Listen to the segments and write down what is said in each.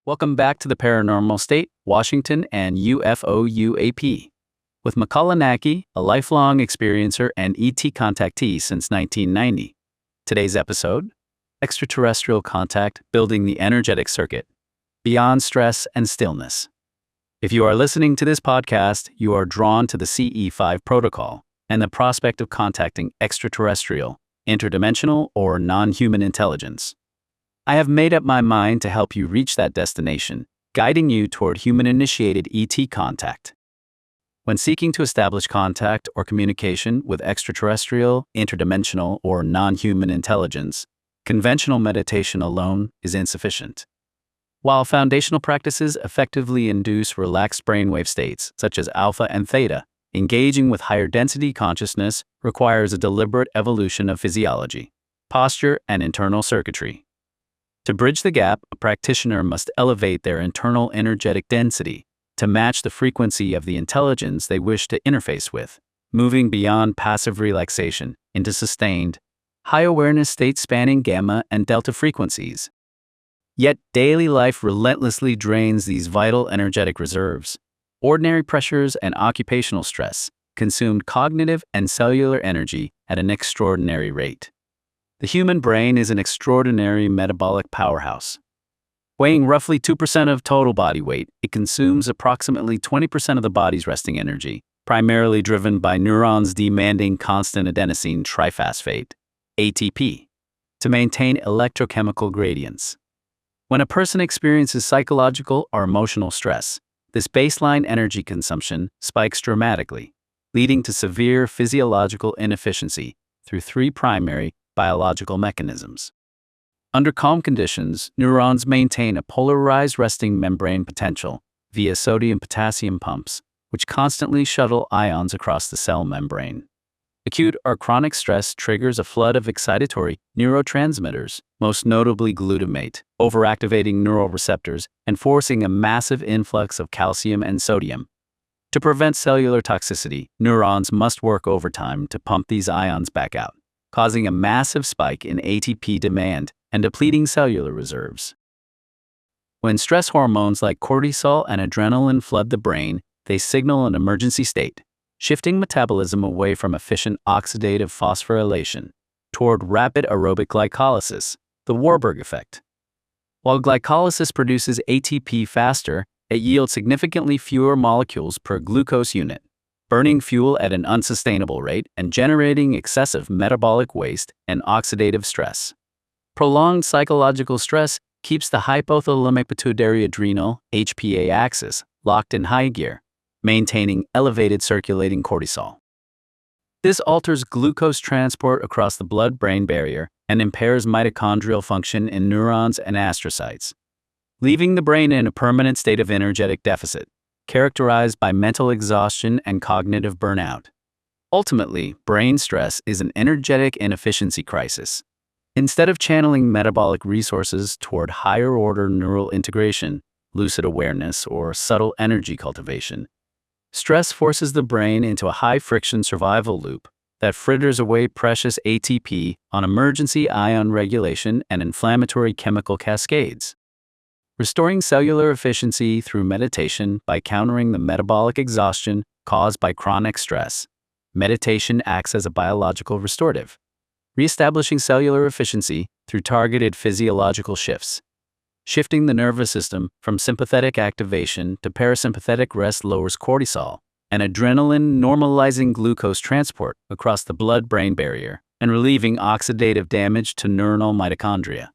Welcome back to the Paranormal State, Washington, and UFO UAP. With Makāula Nakae, a lifelong experiencer and ET contactee since 1990. Today's episode, Extraterrestrial Contact Building the Energetic Circuit, Beyond Stress and Stillness. If you are listening to this podcast, you are drawn to the CE5 protocol and the prospect of contacting extraterrestrial, interdimensional, or non-human intelligence. I have made up my mind to help you reach that destination, guiding you toward human-initiated ET contact. When seeking to establish contact or communication with extraterrestrial, interdimensional, or non-human intelligence, conventional meditation alone is insufficient. While foundational practices effectively induce relaxed brainwave states, such as alpha and theta, engaging with higher density consciousness requires a deliberate evolution of physiology, posture, and internal circuitry. To bridge the gap, a practitioner must elevate their internal energetic density to match the frequency of the intelligence they wish to interface with, moving beyond passive relaxation into sustained, high awareness states spanning gamma and delta frequencies. Yet daily life relentlessly drains these vital energetic reserves. Ordinary pressures and occupational stress consume cognitive and cellular energy at an extraordinary rate. The human brain is an extraordinary metabolic powerhouse. Weighing roughly 2% of total body weight, it consumes approximately 20% of the body's resting energy, primarily driven by neurons demanding constant adenosine triphosphate, ATP, to maintain electrochemical gradients. When a person experiences psychological or emotional stress, this baseline energy consumption spikes dramatically, leading to severe physiological inefficiency through three primary biological mechanisms. Under calm conditions, neurons maintain a polarized resting membrane potential via sodium-potassium pumps, which constantly shuttle ions across the cell membrane. Acute or chronic stress triggers a flood of excitatory neurotransmitters, most notably glutamate, overactivating neural receptors and forcing a massive influx of calcium and sodium. To prevent cellular toxicity, neurons must work overtime to pump these ions back out, causing a massive spike in ATP demand and depleting cellular reserves. When stress hormones like cortisol and adrenaline flood the brain, they signal an emergency state, shifting metabolism away from efficient oxidative phosphorylation toward rapid aerobic glycolysis, the Warburg effect. While glycolysis produces ATP faster, it yields significantly fewer molecules per glucose unit, burning fuel at an unsustainable rate and generating excessive metabolic waste and oxidative stress. Prolonged psychological stress keeps the hypothalamic pituitary adrenal HPA axis locked in high gear, maintaining elevated circulating cortisol. This alters glucose transport across the blood-brain barrier and impairs mitochondrial function in neurons and astrocytes, leaving the brain in a permanent state of energetic deficit, characterized by mental exhaustion and cognitive burnout. Ultimately, brain stress is an energetic inefficiency crisis. Instead of channeling metabolic resources toward higher-order neural integration, lucid awareness, or subtle energy cultivation, stress forces the brain into a high-friction survival loop that fritters away precious ATP on emergency ion regulation and inflammatory chemical cascades. Restoring cellular efficiency through meditation by countering the metabolic exhaustion caused by chronic stress, meditation acts as a biological restorative, reestablishing cellular efficiency through targeted physiological shifts. Shifting the nervous system from sympathetic activation to parasympathetic rest lowers cortisol and adrenaline, normalizing glucose transport across the blood-brain barrier and relieving oxidative damage to neuronal mitochondria.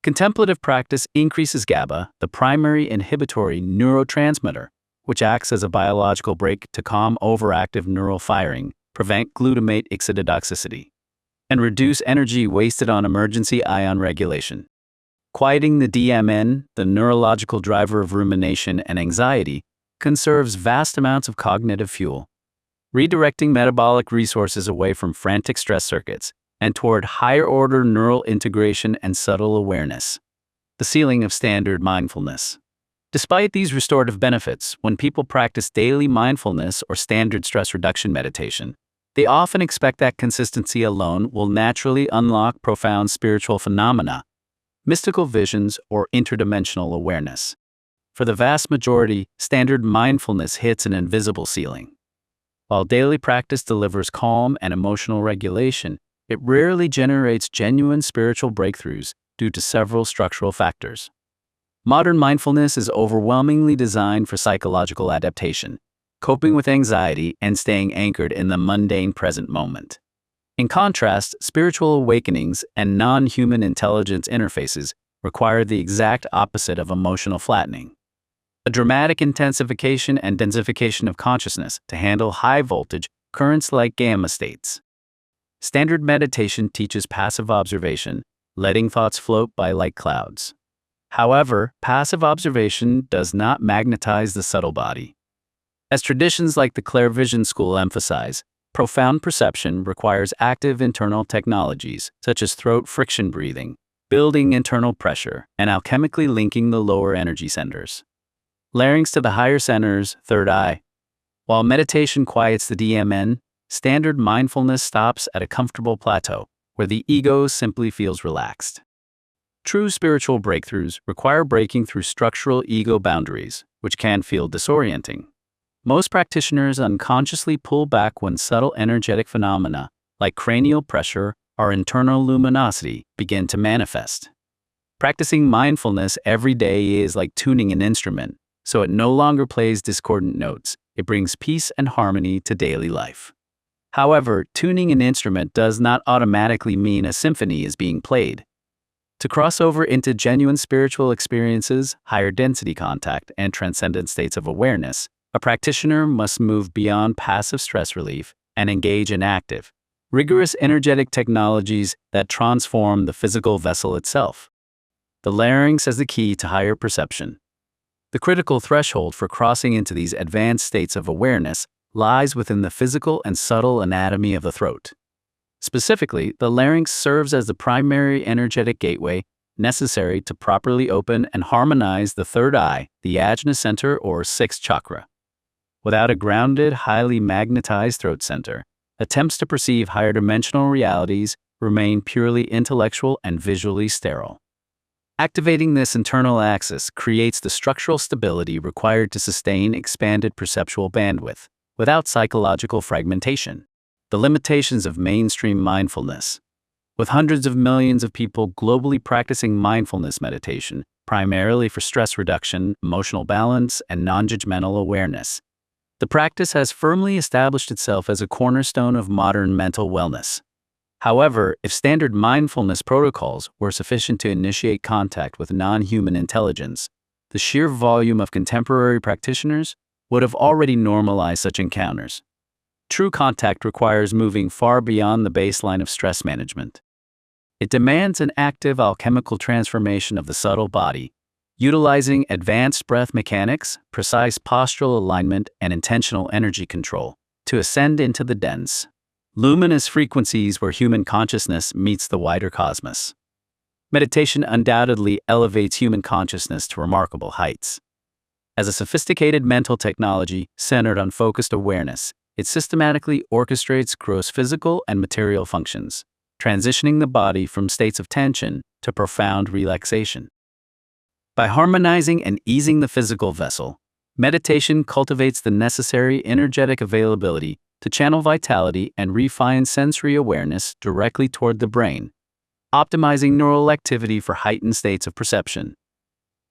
Contemplative practice increases GABA, the primary inhibitory neurotransmitter, which acts as a biological brake to calm overactive neural firing, prevent glutamate exototoxicity, and reduce energy wasted on emergency ion regulation. Quieting the DMN, the neurological driver of rumination and anxiety, conserves vast amounts of cognitive fuel, redirecting metabolic resources away from frantic stress circuits and toward higher-order neural integration and subtle awareness, the ceiling of standard mindfulness. Despite these restorative benefits, when people practice daily mindfulness or standard stress reduction meditation, they often expect that consistency alone will naturally unlock profound spiritual phenomena. mystical visions, or interdimensional awareness. For the vast majority, standard mindfulness hits an invisible ceiling. While daily practice delivers calm and emotional regulation, it rarely generates genuine spiritual breakthroughs due to several structural factors. Modern mindfulness is overwhelmingly designed for psychological adaptation, coping with anxiety and staying anchored in the mundane present moment. In contrast, spiritual awakenings and non-human intelligence interfaces require the exact opposite of emotional flattening. A dramatic intensification and densification of consciousness to handle high-voltage currents like gamma states. Standard meditation teaches passive observation, letting thoughts float by like clouds. However, passive observation does not magnetize the subtle body. As traditions like the Clairvision School emphasize, profound perception requires active internal technologies such as throat friction breathing, building internal pressure, and alchemically linking the lower energy centers. Larynx to the higher centers, third eye. While meditation quiets the DMN, standard mindfulness stops at a comfortable plateau where the ego simply feels relaxed. True spiritual breakthroughs require breaking through structural ego boundaries, which can feel disorienting. Most practitioners unconsciously pull back when subtle energetic phenomena, like cranial pressure or internal luminosity, begin to manifest. Practicing mindfulness every day is like tuning an instrument, so it no longer plays discordant notes. It brings peace and harmony to daily life. However, tuning an instrument does not automatically mean a symphony is being played. To cross over into genuine spiritual experiences, higher density contact, and transcendent states of awareness, a practitioner must move beyond passive stress relief and engage in active, rigorous energetic technologies that transform the physical vessel itself. The larynx as the key to higher perception. The critical threshold for crossing into these advanced states of awareness lies within the physical and subtle anatomy of the throat. Specifically, the larynx serves as the primary energetic gateway necessary to properly open and harmonize the third eye, the ajna center or sixth chakra. Without a grounded, highly magnetized throat center, attempts to perceive higher dimensional realities remain purely intellectual and visually sterile. Activating this internal axis creates the structural stability required to sustain expanded perceptual bandwidth without psychological fragmentation. The limitations of mainstream mindfulness. With hundreds of millions of people globally practicing mindfulness meditation, primarily for stress reduction, emotional balance, and non-judgmental awareness, the practice has firmly established itself as a cornerstone of modern mental wellness. However, if standard mindfulness protocols were sufficient to initiate contact with non-human intelligence, the sheer volume of contemporary practitioners would have already normalized such encounters. True contact requires moving far beyond the baseline of stress management. It demands an active alchemical transformation of the subtle body, utilizing advanced breath mechanics, precise postural alignment, and intentional energy control to ascend into the dense, luminous frequencies where human consciousness meets the wider cosmos. Meditation undoubtedly elevates human consciousness to remarkable heights. As a sophisticated mental technology centered on focused awareness, it systematically orchestrates gross physical and material functions, transitioning the body from states of tension to profound relaxation. By harmonizing and easing the physical vessel, meditation cultivates the necessary energetic availability to channel vitality and refine sensory awareness directly toward the brain, optimizing neural activity for heightened states of perception.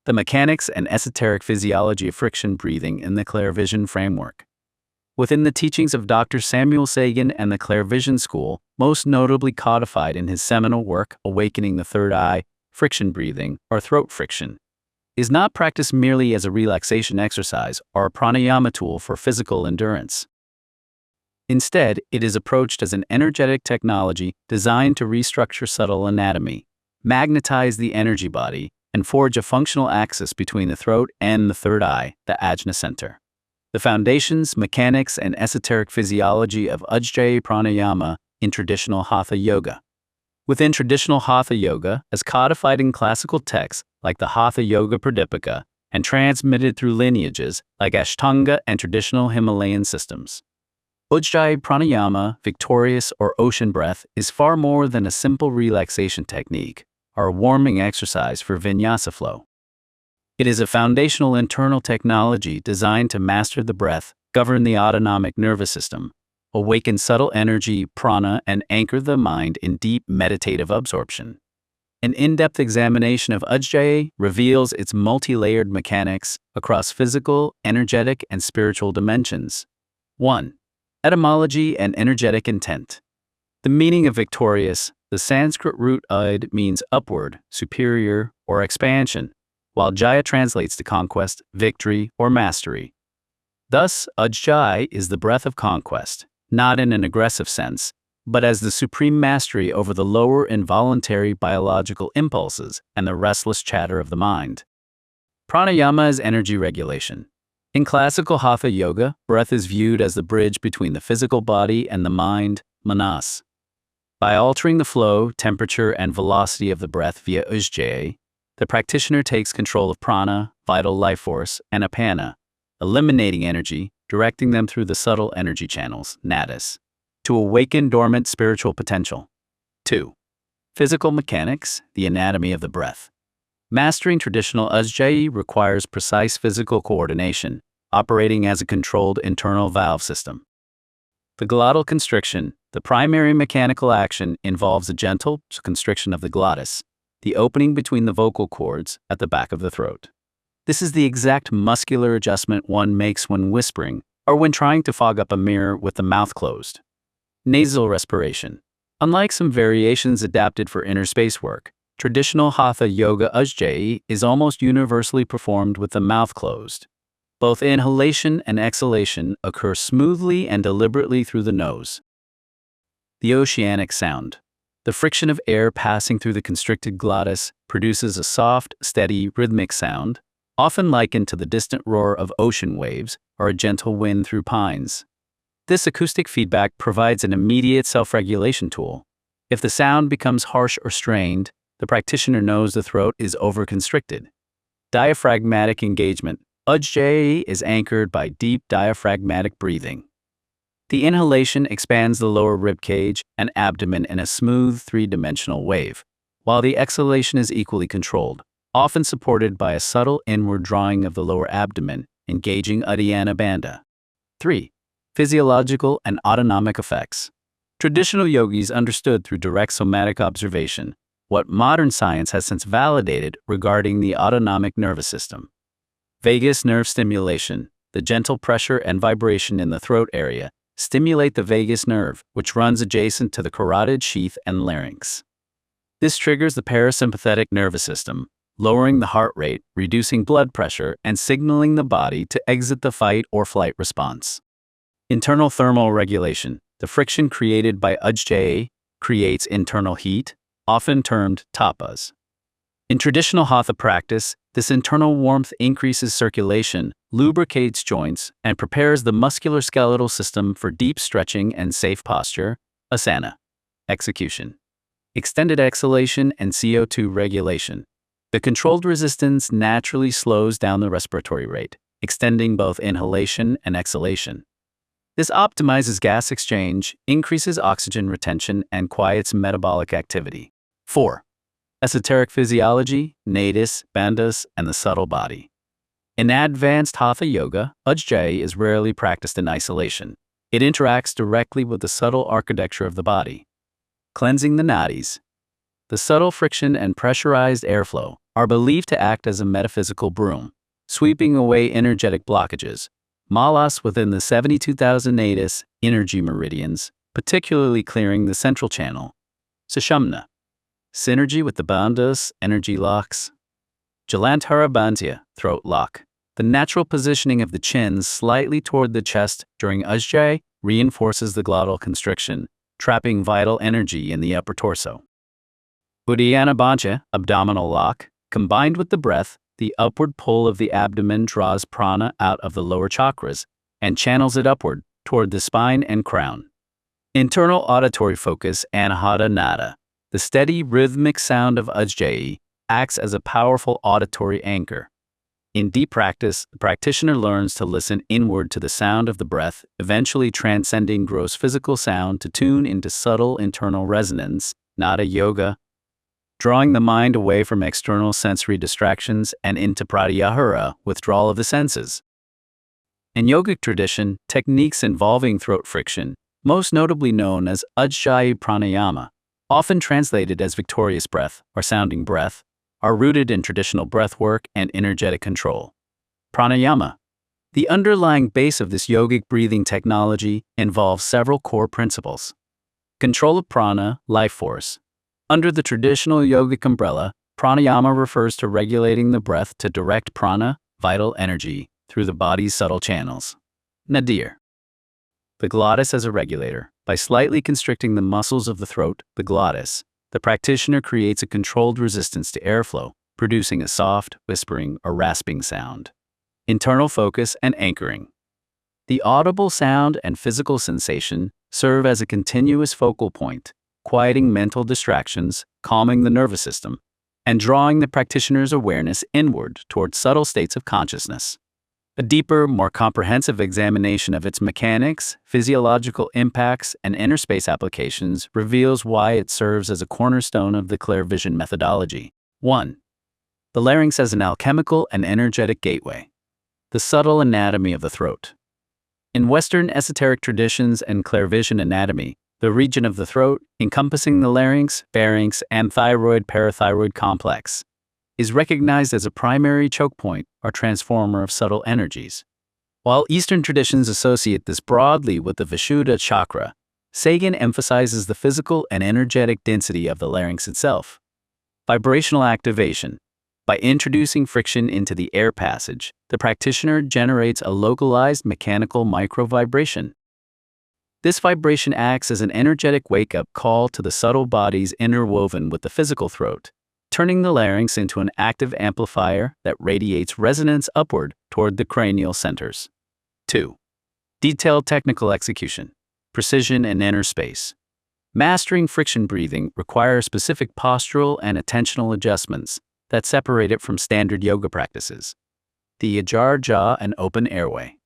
The mechanics and esoteric physiology of friction breathing in the Clairvision framework. Within the teachings of Dr. Samuel Sagan and the Clairvision School, most notably codified in his seminal work, Awakening the Third Eye, friction breathing, or throat friction, is not practiced merely as a relaxation exercise or a pranayama tool for physical endurance. Instead, it is approached as an energetic technology designed to restructure subtle anatomy, magnetize the energy body, and forge a functional axis between the throat and the third eye, the ajna center. The foundations, mechanics, and esoteric physiology of Ujjayi pranayama in traditional Hatha yoga. Within traditional Hatha yoga, as codified in classical texts like the Hatha Yoga Pradipika and transmitted through lineages like Ashtanga and traditional Himalayan systems, Ujjayi pranayama, victorious or ocean breath, is far more than a simple relaxation technique are a warming exercise for vinyasa flow. It is a foundational internal technology designed to master the breath, govern the autonomic nervous system, awaken subtle energy, prana, and anchor the mind in deep meditative absorption. An in-depth examination of Ujjayi reveals its multi-layered mechanics across physical, energetic, and spiritual dimensions. 1. Etymology and energetic intent. The meaning of victorious. The Sanskrit root ud means upward, superior, or expansion, while Jaya translates to conquest, victory, or mastery. Thus, Ujjayi is the breath of conquest, not in an aggressive sense, but as the supreme mastery over the lower involuntary biological impulses and the restless chatter of the mind. Pranayama is energy regulation. In classical Hatha yoga, breath is viewed as the bridge between the physical body and the mind, manas. By altering the flow, temperature, and velocity of the breath via Ujjayi, the practitioner takes control of prana, vital life force, and apana, eliminating energy, directing them through the subtle energy channels, nadis, to awaken dormant spiritual potential. 2. Physical mechanics, the anatomy of the breath. Mastering traditional Ujjayi requires precise physical coordination, operating as a controlled internal valve system. The glottal constriction, the primary mechanical action, involves a gentle constriction of the glottis, the opening between the vocal cords at the back of the throat. This is the exact muscular adjustment one makes when whispering or when trying to fog up a mirror with the mouth closed. Nasal respiration. Unlike some variations adapted for inner space work, traditional Hatha yoga Ujjayi is almost universally performed with the mouth closed. Both inhalation and exhalation occur smoothly and deliberately through the nose. The oceanic sound. The friction of air passing through the constricted glottis produces a soft, steady, rhythmic sound, often likened to the distant roar of ocean waves or a gentle wind through pines. This acoustic feedback provides an immediate self-regulation tool. If the sound becomes harsh or strained, the practitioner knows the throat is overconstricted. Diaphragmatic engagement. Ujjayi is anchored by deep diaphragmatic breathing. The inhalation expands the lower rib cage and abdomen in a smooth three-dimensional wave, while the exhalation is equally controlled, often supported by a subtle inward drawing of the lower abdomen, engaging Uddiyana Bandha. 3. Physiological and autonomic effects. Traditional yogis understood through direct somatic observation what modern science has since validated regarding the autonomic nervous system. Vagus nerve stimulation. The gentle pressure and vibration in the throat area stimulate the vagus nerve, which runs adjacent to the carotid sheath and larynx. This triggers the parasympathetic nervous system, lowering the heart rate, reducing blood pressure, and signaling the body to exit the fight or flight response. Internal thermal regulation. The friction created by Ujjayi creates internal heat, often termed tapas. In traditional Hatha practice, this internal warmth increases circulation, lubricates joints, and prepares the musculoskeletal system for deep stretching and safe posture, asana. Execution. Extended exhalation and CO2 regulation. The controlled resistance naturally slows down the respiratory rate, extending both inhalation and exhalation. This optimizes gas exchange, increases oxygen retention, and quiets metabolic activity. 4. Esoteric physiology, nadis, bandhas, and the subtle body. In advanced Hatha yoga, Ujjayi is rarely practiced in isolation. It interacts directly with the subtle architecture of the body. Cleansing the nadis. The subtle friction and pressurized airflow are believed to act as a metaphysical broom, sweeping away energetic blockages, malas within the 72,000 nadis, energy meridians, particularly clearing the central channel. Sushumna. Synergy with the bandhas, energy locks. Jalanthara bandhya, throat lock. The natural positioning of the chin slightly toward the chest during Ujjayi reinforces the glottal constriction, trapping vital energy in the upper torso. Uddiyana Bandha, abdominal lock. Combined with the breath, the upward pull of the abdomen draws prana out of the lower chakras and channels it upward toward the spine and crown. Internal auditory focus, Anahata Nada. The steady rhythmic sound of Ujjayi acts as a powerful auditory anchor. In deep practice, the practitioner learns to listen inward to the sound of the breath, eventually transcending gross physical sound to tune into subtle internal resonance, nada yoga. drawing the mind away from external sensory distractions and into pratyahara, withdrawal of the senses. In yogic tradition, techniques involving throat friction, most notably known as Ujjayi pranayama, often translated as victorious breath or sounding breath, are rooted in traditional breath work and energetic control. Pranayama. The underlying base of this yogic breathing technology involves several core principles. Control of prana, life force. Under the traditional yogic umbrella, pranayama refers to regulating the breath to direct prana, vital energy, through the body's subtle channels. Nadir. The glottis as a regulator. By slightly constricting the muscles of the throat, the glottis, the practitioner creates a controlled resistance to airflow, producing a soft, whispering, or rasping sound. Internal focus and anchoring. The audible sound and physical sensation serve as a continuous focal point, quieting mental distractions, calming the nervous system, and drawing the practitioner's awareness inward toward subtle states of consciousness. A deeper, more comprehensive examination of its mechanics, physiological impacts, and inner space applications reveals why it serves as a cornerstone of the Clairvision methodology. 1. The larynx as an alchemical and energetic gateway. The subtle anatomy of the throat. In Western esoteric traditions and Clairvision anatomy, the region of the throat, encompassing the larynx, pharynx, and thyroid-parathyroid complex, is recognized as a primary choke point or transformer of subtle energies. While Eastern traditions associate this broadly with the Vishuddha chakra, Sagan emphasizes the physical and energetic density of the larynx itself. Vibrational activation. By introducing friction into the air passage, the practitioner generates a localized mechanical microvibration. This vibration acts as an energetic wake-up call to the subtle bodies interwoven with the physical throat, turning the larynx into an active amplifier that radiates resonance upward toward the cranial centers. 2. Detailed technical execution, precision and inner space. Mastering friction breathing requires specific postural and attentional adjustments that separate it from standard yoga practices. The ajar jaw and open airway.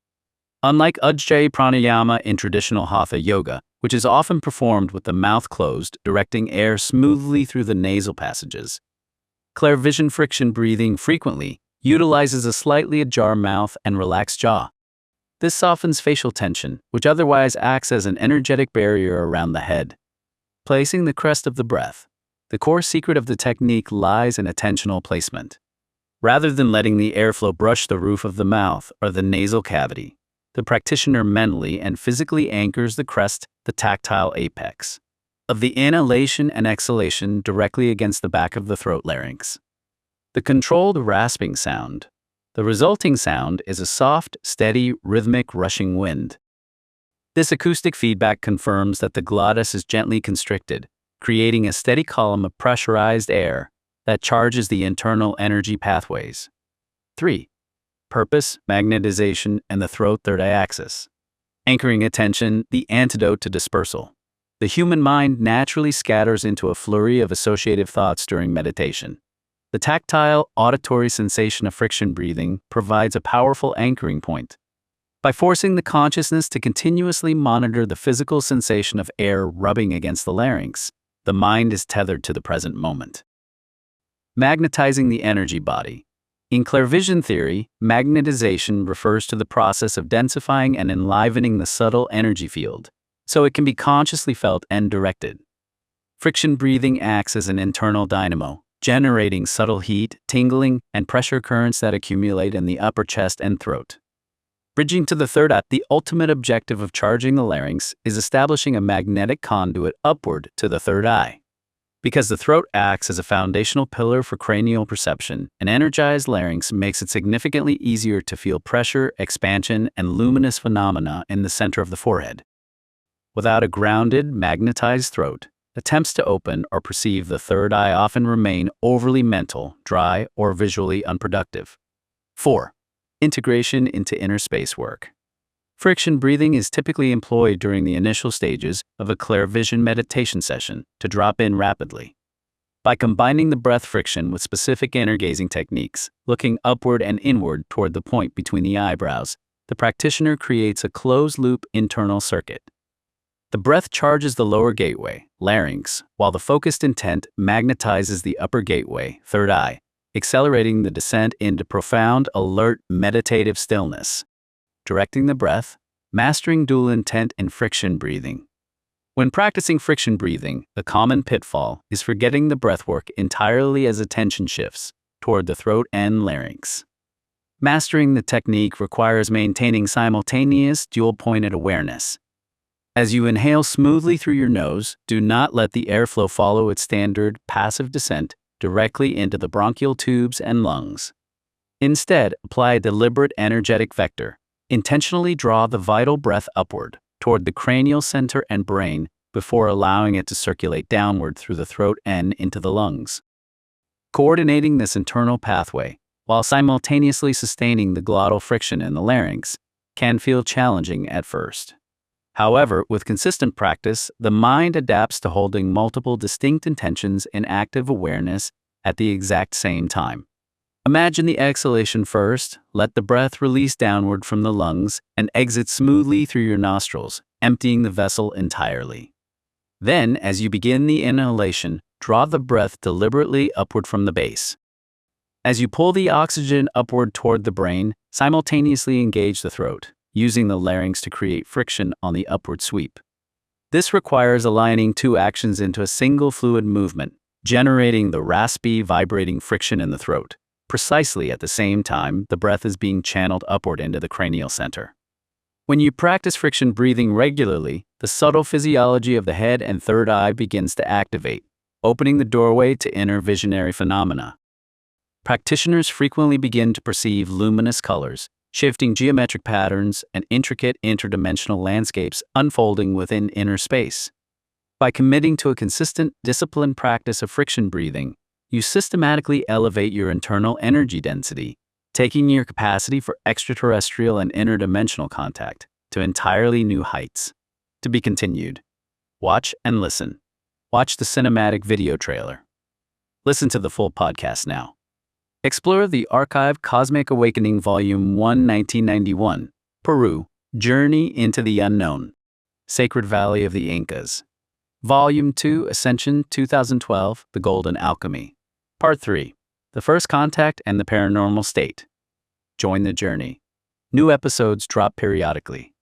Unlike Ujjayi pranayama in traditional hatha yoga, which is often performed with the mouth closed, directing air smoothly through the nasal passages, Clairvision friction breathing frequently utilizes a slightly ajar mouth and relaxed jaw. This softens facial tension, which otherwise acts as an energetic barrier around the head. Placing the crest of the breath. The core secret of the technique lies in attentional placement. Rather than letting the airflow brush the roof of the mouth or the nasal cavity, the practitioner mentally and physically anchors the crest, the tactile apex, of the inhalation and exhalation directly against the back of the throat larynx. The controlled rasping sound. The resulting sound is a soft, steady, rhythmic rushing wind. This acoustic feedback confirms that the glottis is gently constricted, creating a steady column of pressurized air that charges the internal energy pathways. 3. Purpose, magnetization, and the throat-third-eye axis. Anchoring attention, the antidote to dispersal. The human mind naturally scatters into a flurry of associative thoughts during meditation. The tactile, auditory sensation of friction breathing provides a powerful anchoring point. By forcing the consciousness to continuously monitor the physical sensation of air rubbing against the larynx, the mind is tethered to the present moment. Magnetizing the energy body. In Clairvision theory, magnetization refers to the process of densifying and enlivening the subtle energy field, so it can be consciously felt and directed. Friction breathing acts as an internal dynamo, generating subtle heat, tingling, and pressure currents that accumulate in the upper chest and throat. Bridging to the third eye, the ultimate objective of charging the larynx is establishing a magnetic conduit upward to the third eye. Because the throat acts as a foundational pillar for cranial perception, an energized larynx makes it significantly easier to feel pressure, expansion, and luminous phenomena in the center of the forehead. Without a grounded, magnetized throat, attempts to open or perceive the third eye often remain overly mental, dry, or visually unproductive. 4. Integration into inner space work. Friction breathing is typically employed during the initial stages of a Clairvision meditation session to drop in rapidly. By combining the breath friction with specific inner gazing techniques, looking upward and inward toward the point between the eyebrows, the practitioner creates a closed-loop internal circuit. The breath charges the lower gateway, larynx, while the focused intent magnetizes the upper gateway, third eye, accelerating the descent into profound, alert, meditative stillness. Directing the breath, mastering dual intent and friction breathing. When practicing friction breathing, the common pitfall is forgetting the breathwork entirely as attention shifts toward the throat and larynx. Mastering the technique requires maintaining simultaneous dual-pointed awareness. As you inhale smoothly through your nose, do not let the airflow follow its standard passive descent directly into the bronchial tubes and lungs. Instead, apply a deliberate energetic vector. Intentionally draw the vital breath upward toward the cranial center and brain before allowing it to circulate downward through the throat and into the lungs. Coordinating this internal pathway, while simultaneously sustaining the glottal friction in the larynx, can feel challenging at first. However, with consistent practice, the mind adapts to holding multiple distinct intentions in active awareness at the exact same time. Imagine the exhalation first, let the breath release downward from the lungs and exit smoothly through your nostrils, emptying the vessel entirely. Then, as you begin the inhalation, draw the breath deliberately upward from the base. As you pull the oxygen upward toward the brain, simultaneously engage the throat, using the larynx to create friction on the upward sweep. This requires aligning two actions into a single fluid movement, generating the raspy, vibrating friction in the throat. Precisely at the same time, the breath is being channeled upward into the cranial center. When you practice friction breathing regularly, the subtle physiology of the head and third eye begins to activate, opening the doorway to inner visionary phenomena. Practitioners frequently begin to perceive luminous colors, shifting geometric patterns, and intricate interdimensional landscapes unfolding within inner space. By committing to a consistent, disciplined practice of friction breathing, you systematically elevate your internal energy density, taking your capacity for extraterrestrial and interdimensional contact to entirely new heights. To be continued. Watch and listen. Watch the cinematic video trailer. Listen to the full podcast now. Explore the archive Cosmic Awakening Volume 1, 1991, Peru, Journey into the Unknown, Sacred Valley of the Incas. Volume 2, Ascension 2012, The Golden Alchemy. Part 3, The First Contact and the Paranormal State. Join the journey. New episodes drop periodically.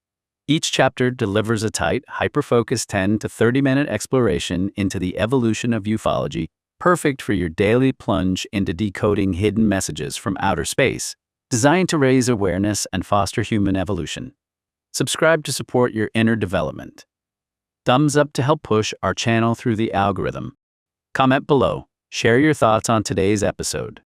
Each chapter delivers a tight, hyper-focused 10 to 30-minute exploration into the evolution of ufology, perfect for your daily plunge into decoding hidden messages from outer space, designed to raise awareness and foster human evolution. Subscribe to support your inner development. Thumbs up to help push our channel through the algorithm. Comment below. Share your thoughts on today's episode.